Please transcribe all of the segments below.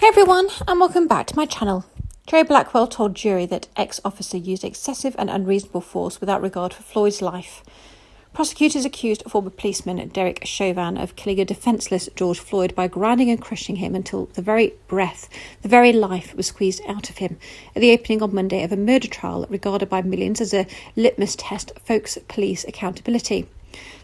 Hey everyone, and welcome back to my channel. Joe Blackwell told jury that ex-officer used excessive and unreasonable force without regard for Floyd's life. Prosecutors accused former policeman Derek Chauvin of killing a defenceless George Floyd by grinding and crushing him until the very breath, the very life was squeezed out of him at the opening on Monday of a murder trial regarded by millions as a litmus test of folks' police accountability.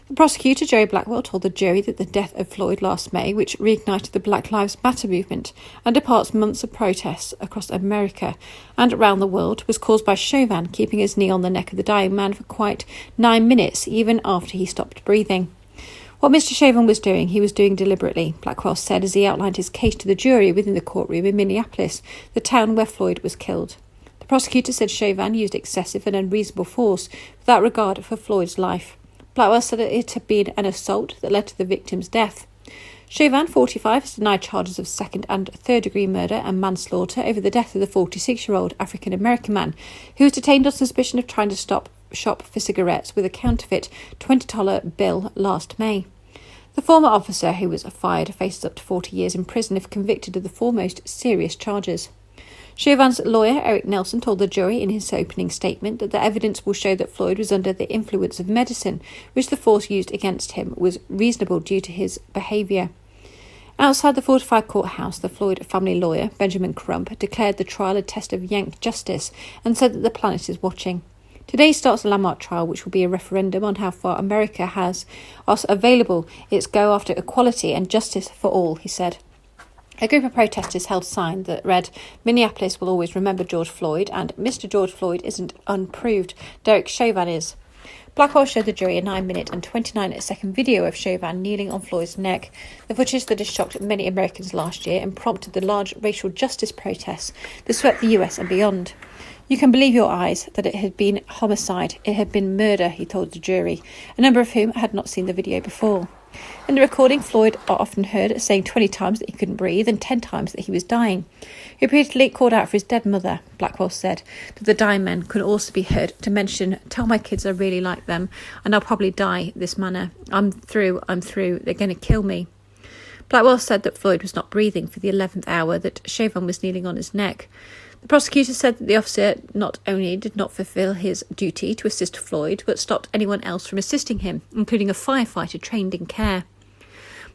The prosecutor, Joe Blackwell, told the jury that the death of Floyd last May, which reignited the Black Lives Matter movement and departs months of protests across America and around the world, was caused by Chauvin keeping his knee on the neck of the dying man for quite 9 minutes, even after he stopped breathing. What Mr. Chauvin was doing, he was doing deliberately, Blackwell said as he outlined his case to the jury within the courtroom in Minneapolis, the town where Floyd was killed. The prosecutor said Chauvin used excessive and unreasonable force without regard for Floyd's life. Blackwell said that it had been an assault that led to the victim's death. Chauvin, 45, has denied charges of second and third-degree murder and manslaughter over the death of the 46-year-old African-American man who was detained on suspicion of trying to shop for cigarettes with a counterfeit $20 bill last May. The former officer, who was fired, faces up to 40 years in prison if convicted of the foremost serious charges. Chauvin's lawyer, Eric Nelson, told the jury in his opening statement that the evidence will show that Floyd was under the influence of medicine, which the force used against him was reasonable due to his behaviour. Outside the fortified courthouse, the Floyd family lawyer, Benjamin Crump, declared the trial a test of Yank justice and said that the planet is watching. Today starts a landmark trial which will be a referendum on how far America has available its go after equality and justice for all, he said. A group of protesters held a sign that read, "Minneapolis will always remember George Floyd," and "Mr. George Floyd isn't unproved, Derek Chauvin is." Blackwell showed the jury a 9-minute and 29-second video of Chauvin kneeling on Floyd's neck, the footage that has shocked many Americans last year and prompted the large racial justice protests that swept the US and beyond. "You can believe your eyes that it had been homicide, it had been murder," he told the jury, a number of whom had not seen the video before. In the recording, Floyd are often heard saying 20 times that he couldn't breathe and 10 times that he was dying. He repeatedly called out for his dead mother. Blackwell said that the dying man could also be heard to mention, "Tell my kids I really like them, and I'll probably die this manner. I'm through, they're going to kill me." Blackwell said that Floyd was not breathing for the 11th hour, that Chauvin was kneeling on his neck. The prosecutor said that the officer not only did not fulfil his duty to assist Floyd, but stopped anyone else from assisting him, including a firefighter trained in care.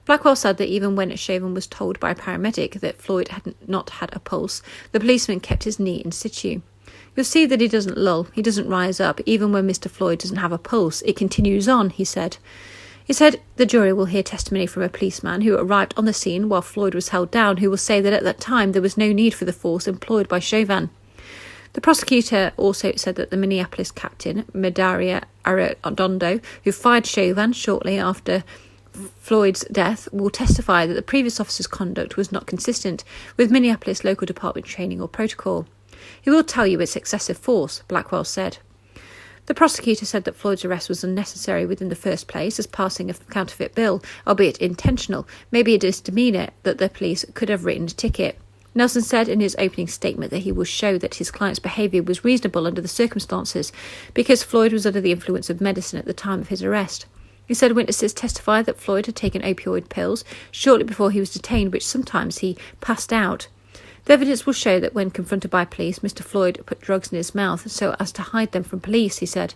Blackwell said that even when Chauvin was told by a paramedic that Floyd had not had a pulse, the policeman kept his knee in situ. "You'll see that he doesn't lull, he doesn't rise up, even when Mr. Floyd doesn't have a pulse. It continues on," he said. He said the jury will hear testimony from a policeman who arrived on the scene while Floyd was held down, who will say that at that time there was no need for the force employed by Chauvin. The prosecutor also said that the Minneapolis captain, Medaria Arredondo, who fired Chauvin shortly after Floyd's death, will testify that the previous officer's conduct was not consistent with Minneapolis local department training or protocol. "He will tell you it's excessive force," Blackwell said. The prosecutor said that Floyd's arrest was unnecessary within the first place, as passing a counterfeit bill, albeit intentional, may be a misdemeanour, that the police could have written a ticket. Nelson said in his opening statement that he will show that his client's behaviour was reasonable under the circumstances, because Floyd was under the influence of medicine at the time of his arrest. He said witnesses testified that Floyd had taken opioid pills shortly before he was detained, which sometimes he passed out. The evidence will show that when confronted by police, Mr. Floyd put drugs in his mouth so as to hide them from police, he said.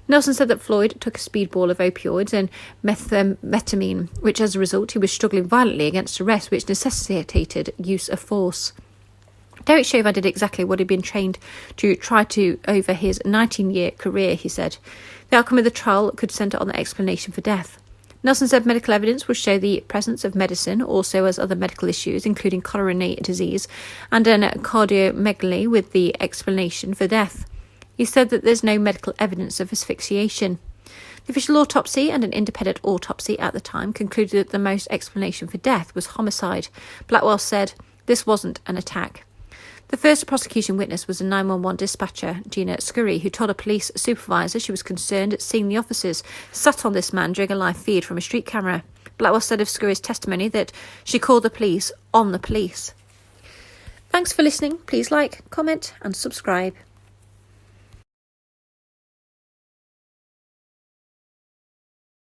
Nelson said that Floyd took a speedball of opioids and methamphetamine, which as a result he was struggling violently against arrest, which necessitated use of force. Derek Chauvin did exactly what he'd been trained to try to over his 19-year career, he said. The outcome of the trial could centre on the explanation for death. Nelson said medical evidence will show the presence of medicine, also as other medical issues, including coronary disease and an cardiomegaly, with the explanation for death. He said that there's no medical evidence of asphyxiation. The official autopsy and an independent autopsy at the time concluded that the most explanation for death was homicide. Blackwell said this wasn't an attack. The first prosecution witness was a 911 dispatcher, Gina Scurry, who told a police supervisor she was concerned at seeing the officers sat on this man during a live feed from a street camera. Blackwell said of Scurry's testimony that she called the police on the police. Thanks for listening. Please like, comment and subscribe.